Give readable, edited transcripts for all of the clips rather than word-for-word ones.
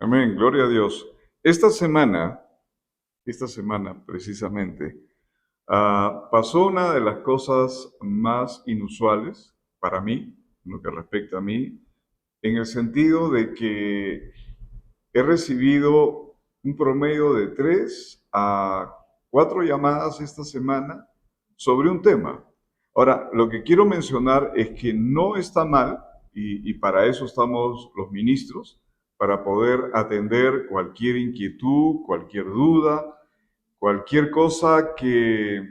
Amén, gloria a Dios. Esta semana precisamente, pasó una de las cosas más inusuales para mí, en lo que respecta a mí, en el sentido de que he recibido un promedio de 3 a 4 llamadas esta semana sobre un tema. Ahora, lo que quiero mencionar es que no está mal, y para eso estamos los ministros, para poder atender cualquier inquietud, cualquier duda, cualquier cosa que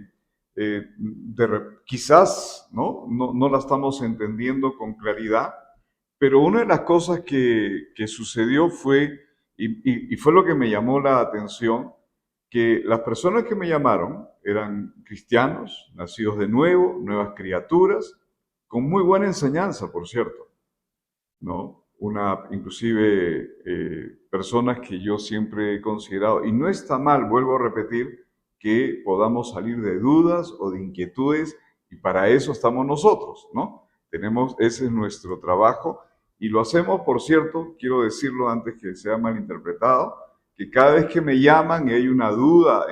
quizás no la estamos entendiendo con claridad, pero una de las cosas que sucedió fue, y fue lo que me llamó la atención, que las personas que me llamaron eran cristianos, nacidos de nuevo, nuevas criaturas, con muy buena enseñanza, por cierto, ¿no? Inclusive personas que yo siempre he considerado, y no está mal, vuelvo a repetir, que podamos salir de dudas o de inquietudes, y para eso estamos nosotros, ¿no? Ese es nuestro trabajo, y lo hacemos, por cierto, quiero decirlo antes que sea malinterpretado, que cada vez que me llaman y hay una duda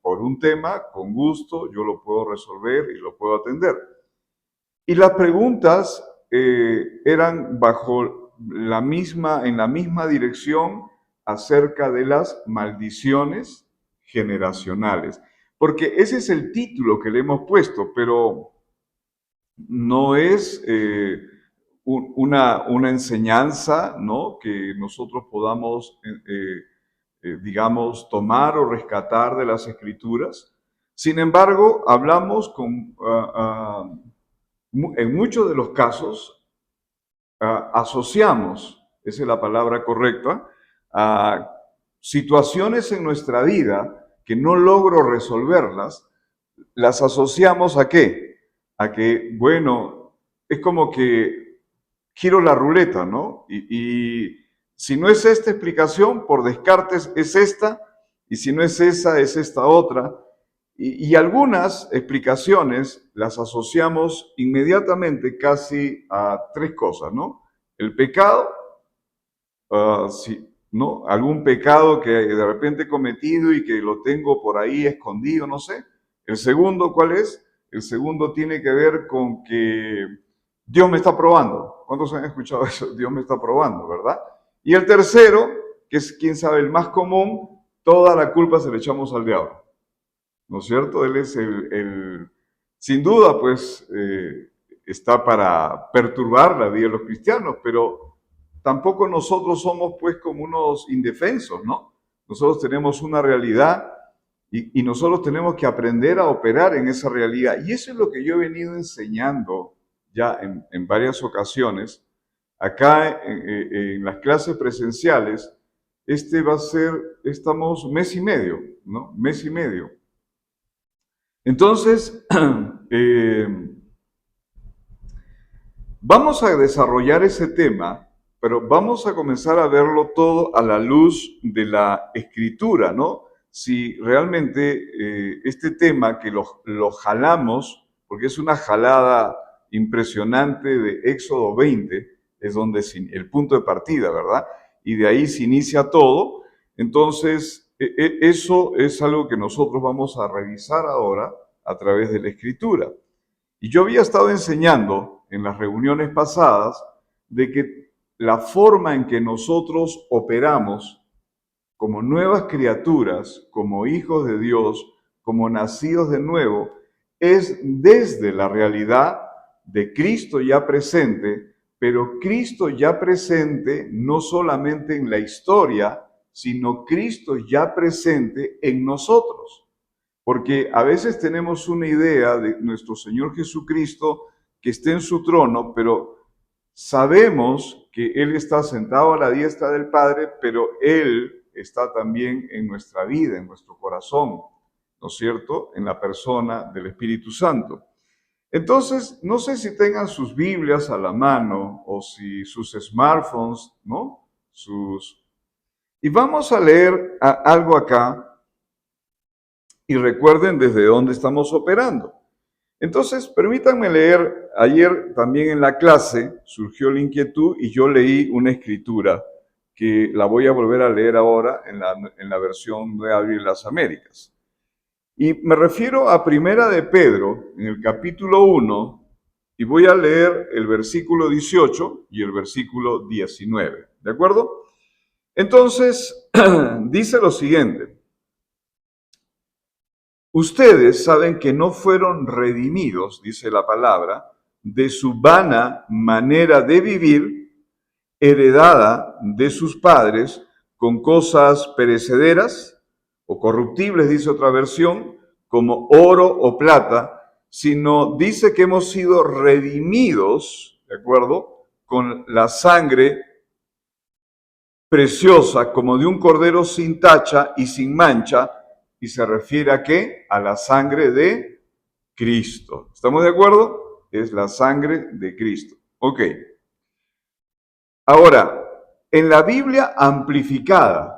por un tema, con gusto yo lo puedo resolver y lo puedo atender. Y las preguntas eran en la misma dirección acerca de las maldiciones generacionales. Porque ese es el título que le hemos puesto, pero no es una enseñanza, ¿no?, que nosotros podamos, digamos, tomar o rescatar de las Escrituras. Sin embargo, hablamos en muchos de los casos, asociamos, esa es la palabra correcta, a situaciones en nuestra vida que no logro resolverlas, las asociamos ¿a qué? A que, bueno, es como que giro la ruleta, ¿no? Y si no es esta explicación, por descartes es esta, y si no es esa, es esta otra. Y algunas explicaciones las asociamos inmediatamente casi a tres cosas, ¿no? El pecado, sí, ¿no? Algún pecado que de repente he cometido y que lo tengo por ahí escondido, no sé. El segundo, ¿cuál es? El segundo tiene que ver con que Dios me está probando. ¿Cuántos han escuchado eso? Dios me está probando, ¿verdad? Y el tercero, que es, quién sabe, el más común, toda la culpa se le echamos al diablo. ¿No es cierto? Él es sin duda, pues, está para perturbar la vida de los cristianos, pero tampoco nosotros somos, pues, como unos indefensos, ¿no? Nosotros tenemos una realidad y nosotros tenemos que aprender a operar en esa realidad. Y eso es lo que yo he venido enseñando ya en varias ocasiones. Acá en las clases presenciales, estamos mes y medio, ¿no? Mes y medio. Entonces, eh, vamos a desarrollar ese tema, pero vamos a comenzar a verlo todo a la luz de la escritura, ¿no? Si realmente este tema que lo jalamos, porque es una jalada impresionante de Éxodo 20, es donde el punto de partida, ¿verdad? Y de ahí se inicia todo. Entonces, eso es algo que nosotros vamos a revisar ahora a través de la escritura. Y yo había estado enseñando en las reuniones pasadas de que la forma en que nosotros operamos como nuevas criaturas, como hijos de Dios, como nacidos de nuevo, es desde la realidad de Cristo ya presente, pero Cristo ya presente no solamente en la historia, sino Cristo ya presente en nosotros. Porque a veces tenemos una idea de nuestro Señor Jesucristo que esté en su trono, pero sabemos que Él está sentado a la diestra del Padre, pero Él está también en nuestra vida, en nuestro corazón, ¿no es cierto?, en la persona del Espíritu Santo. Entonces, no sé si tengan sus Biblias a la mano o si sus smartphones, ¿no? Y vamos a leer algo acá y recuerden desde dónde estamos operando. Entonces, permítanme leer, ayer también en la clase surgió la inquietud y yo leí una escritura que la voy a volver a leer ahora en la versión Nueva Biblia de las Américas. Y me refiero a Primera de Pedro, en el capítulo 1, y voy a leer el versículo 18 y el versículo 19, ¿de acuerdo? Entonces, dice lo siguiente: ustedes saben que no fueron redimidos, dice la palabra, de su vana manera de vivir, heredada de sus padres, con cosas perecederas o corruptibles, dice otra versión, como oro o plata, sino dice que hemos sido redimidos, ¿de acuerdo?, con la sangre preciosa, como de un cordero sin tacha y sin mancha, y se refiere a qué? A la sangre de Cristo. ¿Estamos de acuerdo? Es la sangre de Cristo. Ok. Ahora, en la Biblia amplificada,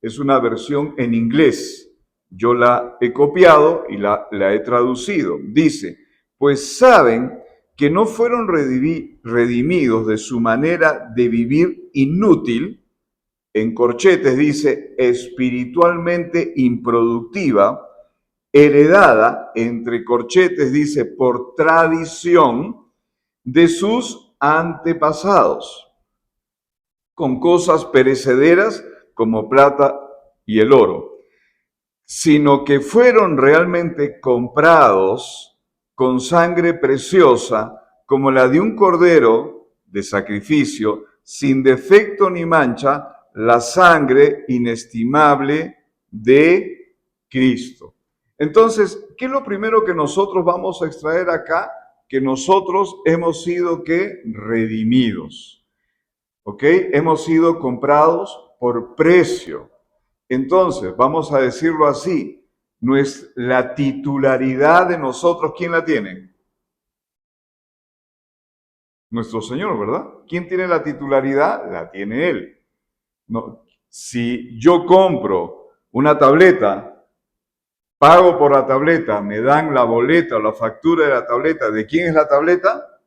es una versión en inglés, yo la he copiado y la he traducido. Dice, pues saben que no fueron redimidos de su manera de vivir inútil, en corchetes dice, espiritualmente improductiva, heredada, entre corchetes dice, por tradición de sus antepasados, con cosas perecederas como plata y el oro, sino que fueron realmente comprados con sangre preciosa como la de un cordero de sacrificio, sin defecto ni mancha, la sangre inestimable de Cristo. Entonces, ¿qué es lo primero que nosotros vamos a extraer acá? Que nosotros hemos sido, ¿qué? Redimidos. ¿Ok? Hemos sido comprados por precio. Entonces, vamos a decirlo así, la titularidad de nosotros, ¿quién la tiene? Nuestro Señor, ¿verdad? ¿Quién tiene la titularidad? La tiene Él. No, si yo compro una tableta, pago por la tableta, me dan la boleta o la factura de la tableta, ¿de quién es la tableta?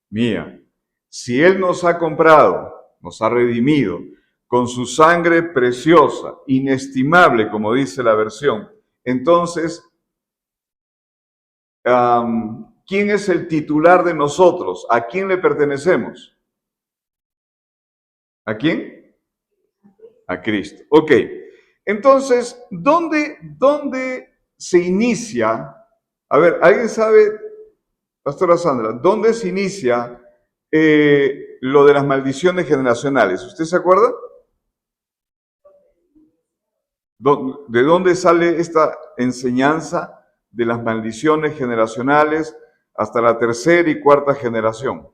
Mía. Si Él nos ha comprado, nos ha redimido, con su sangre preciosa, inestimable, como dice la versión, entonces, ¿quién es el titular de nosotros? ¿A quién le pertenecemos? ¿A quién? A Cristo. Ok. Entonces, ¿dónde se inicia? A ver, ¿alguien sabe, Pastora Sandra, dónde se inicia lo de las maldiciones generacionales? ¿Usted se acuerda? ¿De dónde sale esta enseñanza de las maldiciones generacionales hasta la tercera y cuarta generación?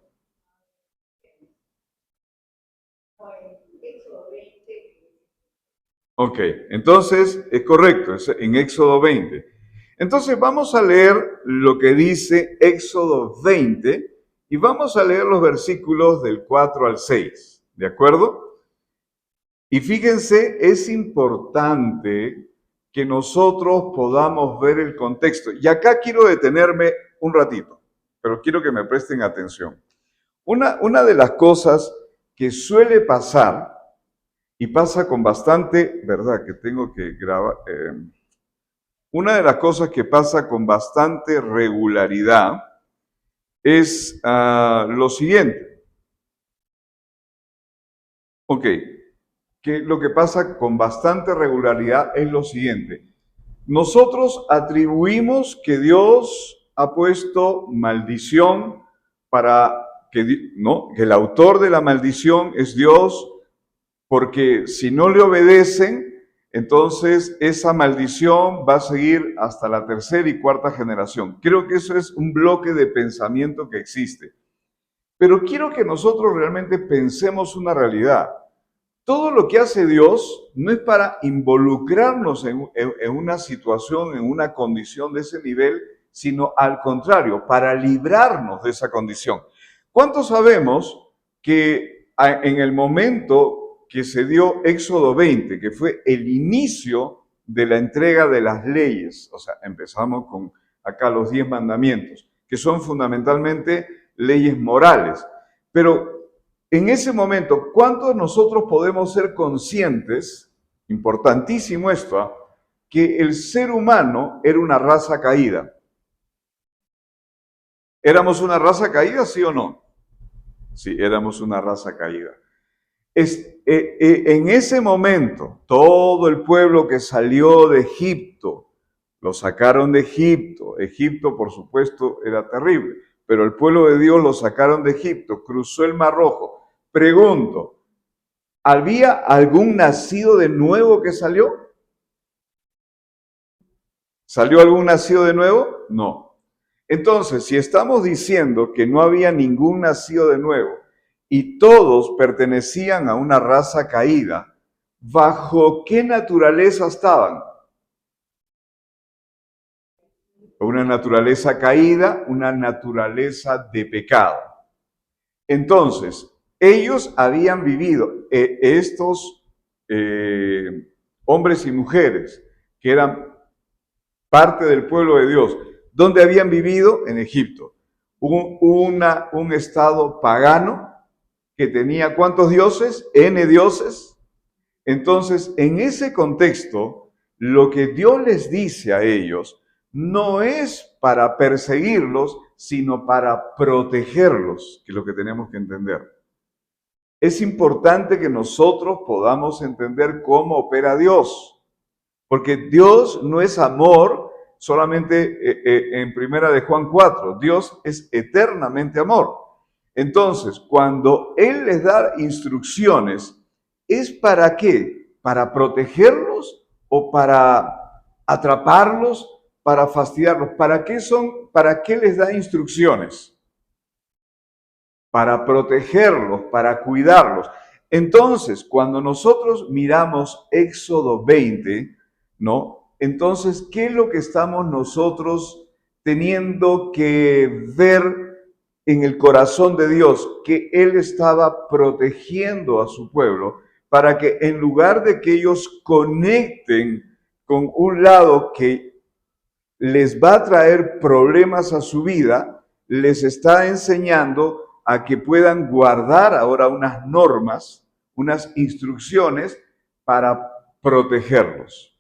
Ok, entonces es correcto, es en Éxodo 20. Entonces vamos a leer lo que dice Éxodo 20 y vamos a leer los versículos del 4 al 6, ¿de acuerdo? Y fíjense, es importante que nosotros podamos ver el contexto. Y acá quiero detenerme un ratito, pero quiero que me presten atención. Una de las cosas que suele pasar, y pasa con bastante, ¿verdad? Que tengo que grabar. Una de las cosas que pasa con bastante regularidad es lo siguiente. Ok, que lo que pasa con bastante regularidad es lo siguiente. Nosotros atribuimos que Dios ha puesto maldición para que, ¿no? Que el autor de la maldición es Dios, porque si no le obedecen, entonces esa maldición va a seguir hasta la tercera y cuarta generación. Creo que eso es un bloque de pensamiento que existe. Pero quiero que nosotros realmente pensemos una realidad. Todo lo que hace Dios no es para involucrarnos en una situación, en una condición de ese nivel, sino al contrario, para librarnos de esa condición. ¿Cuántos sabemos que en el momento que se dio Éxodo 20, que fue el inicio de la entrega de las leyes, o sea, empezamos con acá los 10 mandamientos, que son fundamentalmente leyes morales, pero en ese momento, ¿cuántos nosotros podemos ser conscientes, importantísimo esto, que el ser humano era una raza caída? ¿Éramos una raza caída, sí o no? Sí, éramos una raza caída. En ese momento, todo el pueblo que salió de Egipto, lo sacaron de Egipto. Egipto, por supuesto, era terrible, pero el pueblo de Dios lo sacaron de Egipto, cruzó el Mar Rojo. Pregunto, ¿había algún nacido de nuevo que salió? ¿Salió algún nacido de nuevo? No. Entonces, si estamos diciendo que no había ningún nacido de nuevo y todos pertenecían a una raza caída, ¿bajo qué naturaleza estaban? Una naturaleza caída, una naturaleza de pecado. Entonces, ellos habían vivido, estos hombres y mujeres que eran parte del pueblo de Dios, ¿dónde habían vivido? En Egipto. Un estado pagano que tenía ¿cuántos dioses? N dioses. Entonces, en ese contexto, lo que Dios les dice a ellos no es para perseguirlos, sino para protegerlos, que es lo que tenemos que entender. Es importante que nosotros podamos entender cómo opera Dios, porque Dios no es amor solamente en primera de Juan 4, Dios es eternamente amor. Entonces, cuando Él les da instrucciones, ¿es para qué? ¿Para protegerlos o para atraparlos, para fastidiarlos? ¿Para qué son? ¿Para qué les da instrucciones? Para protegerlos, para cuidarlos. Entonces, cuando nosotros miramos Éxodo 20, ¿no? Entonces, ¿qué es lo que estamos nosotros teniendo que ver en el corazón de Dios? Que Él estaba protegiendo a su pueblo para que en lugar de que ellos conecten con un lado que les va a traer problemas a su vida, les está enseñando a que puedan guardar ahora unas normas, unas instrucciones para protegerlos.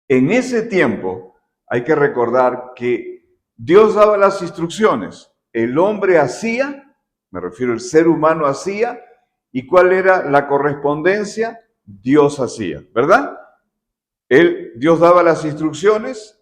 En ese tiempo hay que recordar que Dios daba las instrucciones, el hombre hacía, me refiero al ser humano hacía, ¿y cuál era la correspondencia? Dios hacía, ¿verdad? Dios daba las instrucciones,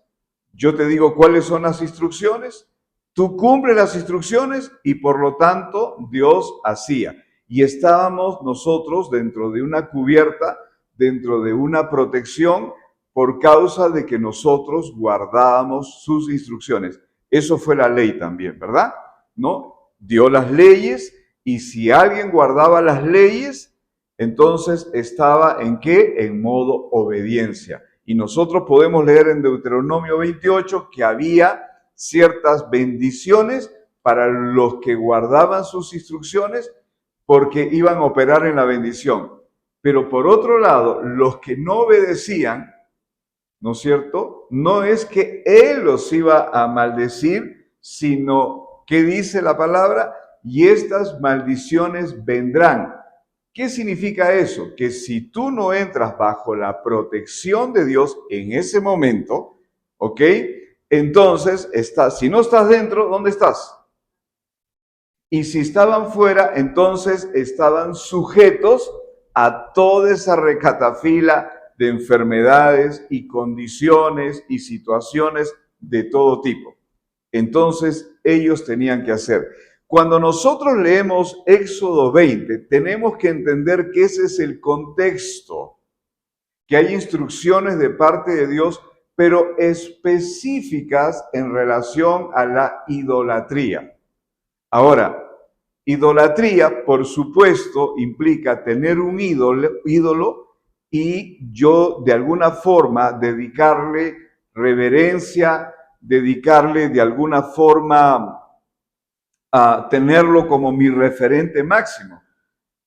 yo te digo cuáles son las instrucciones, tú cumples las instrucciones y por lo tanto Dios hacía. Y estábamos nosotros dentro de una cubierta, dentro de una protección por causa de que nosotros guardábamos sus instrucciones. Eso fue la ley también, ¿verdad? ¿No? Dio las leyes y si alguien guardaba las leyes, entonces estaba ¿en qué? En modo obediencia. Y nosotros podemos leer en Deuteronomio 28 que había ciertas bendiciones para los que guardaban sus instrucciones porque iban a operar en la bendición. Pero por otro lado, los que no obedecían, ¿no es cierto? No es que Él los iba a maldecir, sino que dice la palabra, y estas maldiciones vendrán. ¿Qué significa eso? Que si tú no entras bajo la protección de Dios en ese momento, ¿ok? Entonces, si no estás dentro, ¿dónde estás? Y si estaban fuera, entonces estaban sujetos a toda esa recatafila de enfermedades y condiciones y situaciones de todo tipo. Entonces, ellos tenían que hacer. Cuando nosotros leemos Éxodo 20, tenemos que entender que ese es el contexto, que hay instrucciones de parte de Dios, pero específicas en relación a la idolatría. Ahora, idolatría, por supuesto, implica tener un ídolo y yo de alguna forma dedicarle reverencia, dedicarle de alguna forma a tenerlo como mi referente máximo.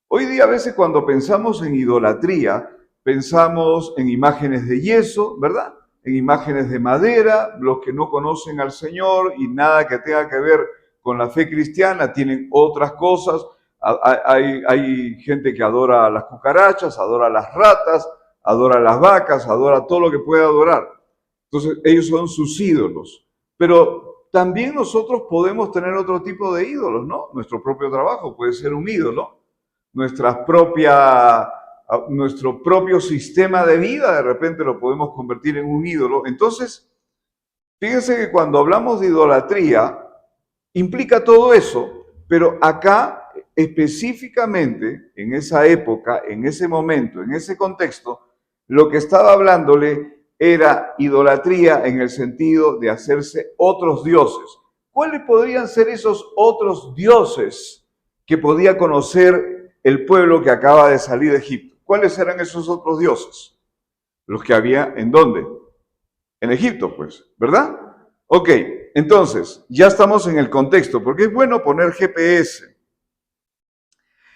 Hoy día a veces cuando pensamos en idolatría, pensamos en imágenes de yeso, ¿verdad? En imágenes de madera, los que no conocen al Señor y nada que tenga que ver con la fe cristiana tienen otras cosas, Hay gente que adora a las cucarachas, adora a las ratas, adora a las vacas, adora todo lo que puede adorar. Entonces, ellos son sus ídolos. Pero también nosotros podemos tener otro tipo de ídolos, ¿no? Nuestro propio trabajo puede ser un ídolo. Nuestro propio sistema de vida de repente lo podemos convertir en un ídolo. Entonces, fíjense que cuando hablamos de idolatría, implica todo eso, pero acá específicamente, en esa época, en ese momento, en ese contexto, lo que estaba hablándole era idolatría en el sentido de hacerse otros dioses. ¿Cuáles podrían ser esos otros dioses que podía conocer el pueblo que acaba de salir de Egipto? ¿Cuáles eran esos otros dioses? Los que había, ¿en dónde? En Egipto, pues, ¿verdad? Ok, entonces, ya estamos en el contexto, porque es bueno poner GPS.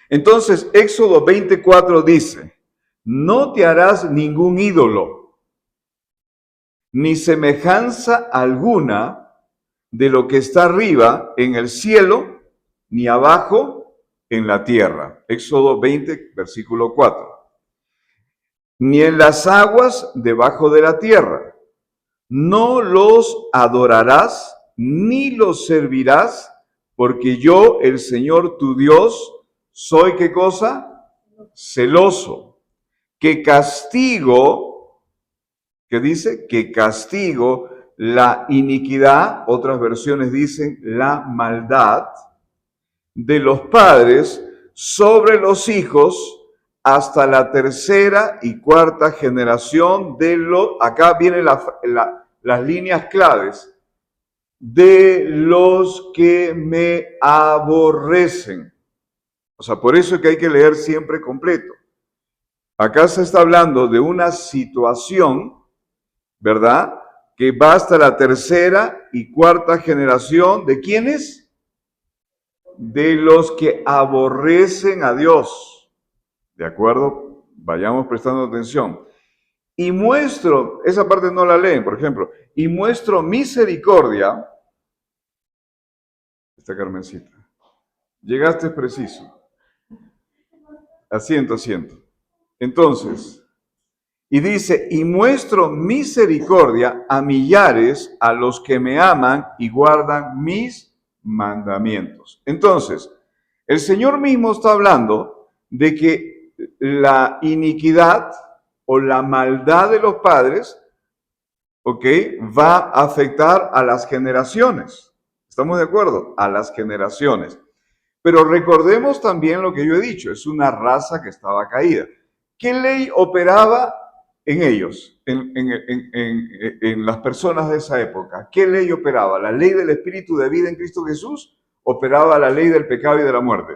Entonces, Éxodo 24 dice, no te harás ningún ídolo, ni semejanza alguna de lo que está arriba en el cielo, ni abajo en la tierra. Éxodo 20, versículo 4. Ni en las aguas debajo de la tierra. No los adorarás, ni los servirás, porque yo, el Señor tu Dios, soy, ¿qué cosa? Celoso, que castigo, ¿qué dice? Que castigo la iniquidad, otras versiones dicen la maldad, de los padres sobre los hijos hasta la tercera y cuarta generación de los, acá vienen las líneas claves, de los que me aborrecen. O sea, por eso es que hay que leer siempre completo. Acá se está hablando de una situación, ¿verdad? Que va hasta la tercera y cuarta generación. ¿De quiénes? De los que aborrecen a Dios. ¿De acuerdo? Vayamos prestando atención. Y muestro, esa parte no la leen, por ejemplo, y muestro misericordia. Esta Carmencita. Llegaste preciso. Asiento, asiento. Entonces, y dice, y muestro misericordia a millares a los que me aman y guardan mis mandamientos. Entonces, el Señor mismo está hablando de que la iniquidad o la maldad de los padres, ¿ok?, va a afectar a las generaciones. ¿Estamos de acuerdo? A las generaciones. Pero recordemos también lo que yo he dicho, es una raza que estaba caída. ¿Qué ley operaba en ellos, en las personas de esa época? ¿Qué ley operaba? ¿La ley del Espíritu de vida en Cristo Jesús? ¿Operaba la ley del pecado y de la muerte?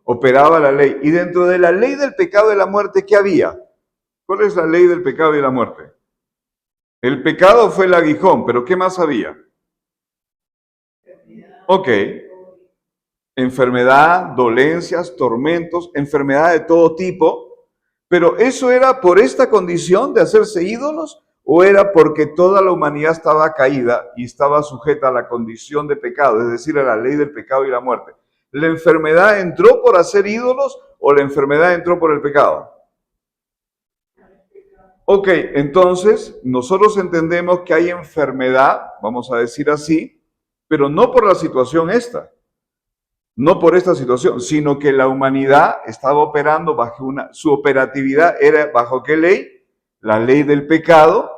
Operaba la ley. Y dentro de la ley del pecado y de la muerte, ¿qué había? ¿Cuál es la ley del pecado y de la muerte? El pecado fue el aguijón, pero ¿qué más había? Ok. Enfermedad, dolencias, tormentos, enfermedad de todo tipo. Pero ¿eso era por esta condición de hacerse ídolos o era porque toda la humanidad estaba caída y estaba sujeta a la condición de pecado, es decir, a la ley del pecado y la muerte? ¿La enfermedad entró por hacer ídolos o la enfermedad entró por el pecado? Ok, entonces nosotros entendemos que hay enfermedad, vamos a decir así, pero no por la situación esta. No por esta situación, sino que la humanidad estaba operando bajo su operatividad era bajo ¿qué ley? La ley del pecado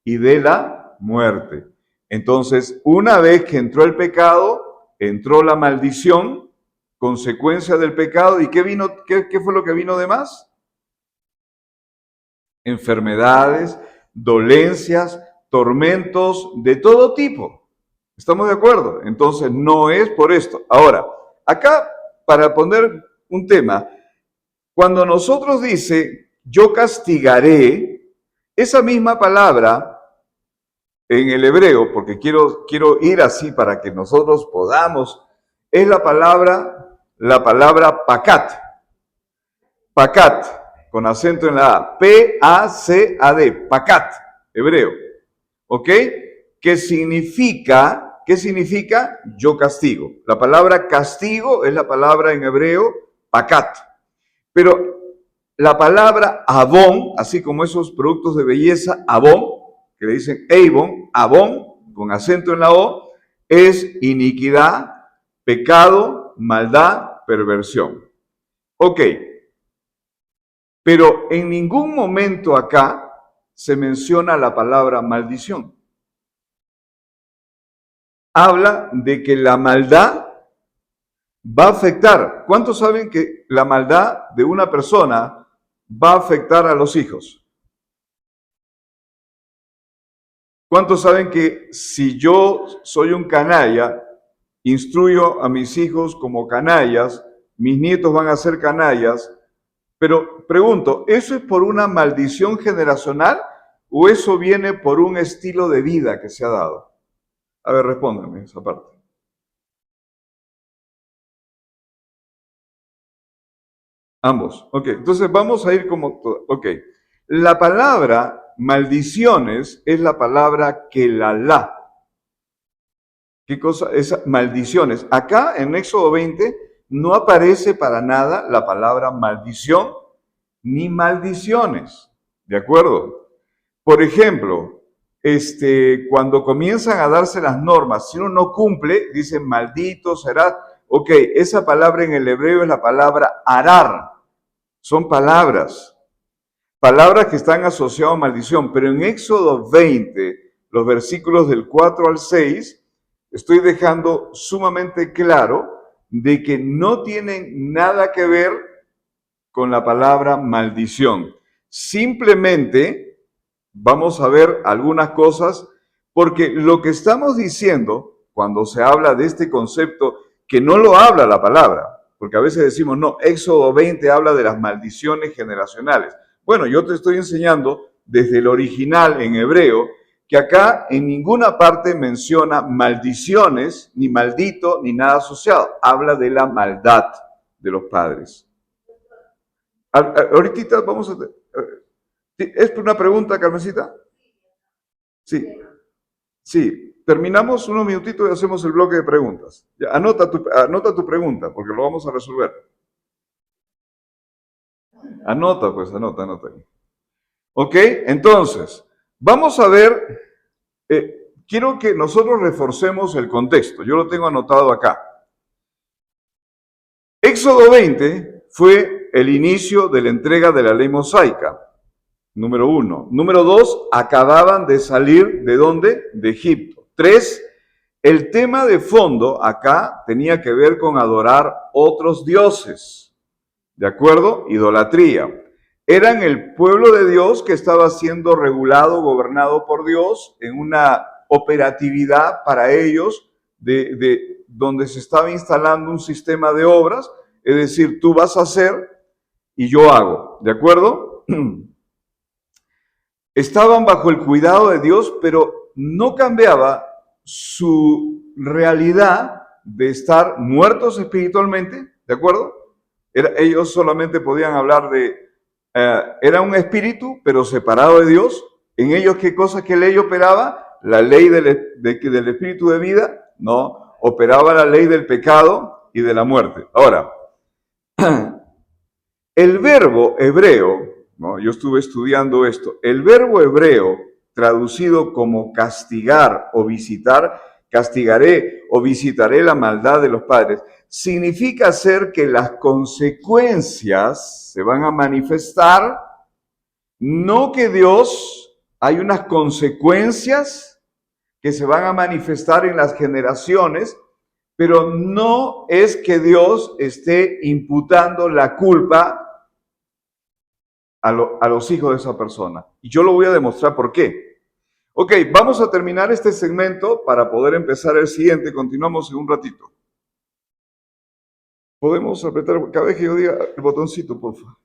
y de la muerte. Entonces, una vez que entró el pecado, entró la maldición, consecuencia del pecado, ¿y qué fue lo que vino de más? Enfermedades, dolencias, tormentos de todo tipo. ¿Estamos de acuerdo? Entonces, no es por esto. Ahora, acá, para poner un tema, cuando nosotros dice, yo castigaré, esa misma palabra en el hebreo, porque quiero ir así para que nosotros podamos, es la palabra pacat. Pacat, con acento en la A. P-A-C-A-D, pacat, hebreo. ¿Ok? Que significa ¿qué significa? Yo castigo. La palabra castigo es la palabra en hebreo pacat. Pero la palabra abón, así como esos productos de belleza, abón, que le dicen eibon, abón, con acento en la O, es iniquidad, pecado, maldad, perversión. Ok, pero en ningún momento acá se menciona la palabra maldición. Habla de que la maldad va a afectar. ¿Cuántos saben que la maldad de una persona va a afectar a los hijos? ¿Cuántos saben que si yo soy un canalla, instruyo a mis hijos como canallas, mis nietos van a ser canallas? Pero pregunto, ¿eso es por una maldición generacional o eso viene por un estilo de vida que se ha dado? A ver, respóndanme esa parte. Ambos. Ok, entonces vamos a ir como todo. Ok, la palabra maldiciones es la palabra kelalá. ¿Qué cosa? Es maldiciones. Acá en Éxodo 20 no aparece para nada la palabra maldición ni maldiciones. ¿De acuerdo? Por ejemplo, cuando comienzan a darse las normas, si uno no cumple, dicen maldito será. Ok, esa palabra en el hebreo es la palabra arar. Son palabras que están asociadas a maldición. Pero en Éxodo 20, los versículos del 4 al 6, estoy dejando sumamente claro de que no tienen nada que ver con la palabra maldición. Simplemente vamos a ver algunas cosas, porque lo que estamos diciendo cuando se habla de este concepto, que no lo habla la palabra, porque a veces decimos, no, Éxodo 20 habla de las maldiciones generacionales. Bueno, yo te estoy enseñando desde el original en hebreo, que acá en ninguna parte menciona maldiciones, ni maldito, ni nada asociado. Habla de la maldad de los padres. Ahorita vamos a... ¿Es una pregunta, Carmencita? Sí, sí. Terminamos unos minutitos y hacemos el bloque de preguntas. Ya, anota tu pregunta, porque lo vamos a resolver. Anota, pues, anota. Ok, entonces, vamos a ver, quiero que nosotros reforcemos el contexto. Yo lo tengo anotado acá. Éxodo 20 fue el inicio de la entrega de la ley mosaica. Número 1. Número 2, acababan de salir ¿de dónde? De Egipto. 3, el tema de fondo acá tenía que ver con adorar otros dioses. ¿De acuerdo? Idolatría. Eran el pueblo de Dios que estaba siendo regulado, gobernado por Dios en una operatividad para ellos de donde se estaba instalando un sistema de obras, es decir, tú vas a hacer y yo hago. ¿De acuerdo? Estaban bajo el cuidado de Dios, pero no cambiaba su realidad de estar muertos espiritualmente, ¿de acuerdo? Ellos solamente podían hablar de, era un espíritu, pero separado de Dios. En ellos, ¿qué cosa que ley operaba? La ley del espíritu de vida, no, operaba la ley del pecado y de la muerte. Ahora, el verbo hebreo, ¿no? Yo estuve estudiando esto, el verbo hebreo traducido como castigar o visitar, castigaré o visitaré la maldad de los padres, significa hacer que las consecuencias se van a manifestar, no que Dios, hay unas consecuencias que se van a manifestar en las generaciones, pero no es que Dios esté imputando la culpa a los hijos de esa persona. Y yo lo voy a demostrar por qué. Ok, vamos a terminar este segmento para poder empezar el siguiente. Continuamos en un ratito. Podemos apretar cada vez que yo diga el botoncito, por favor.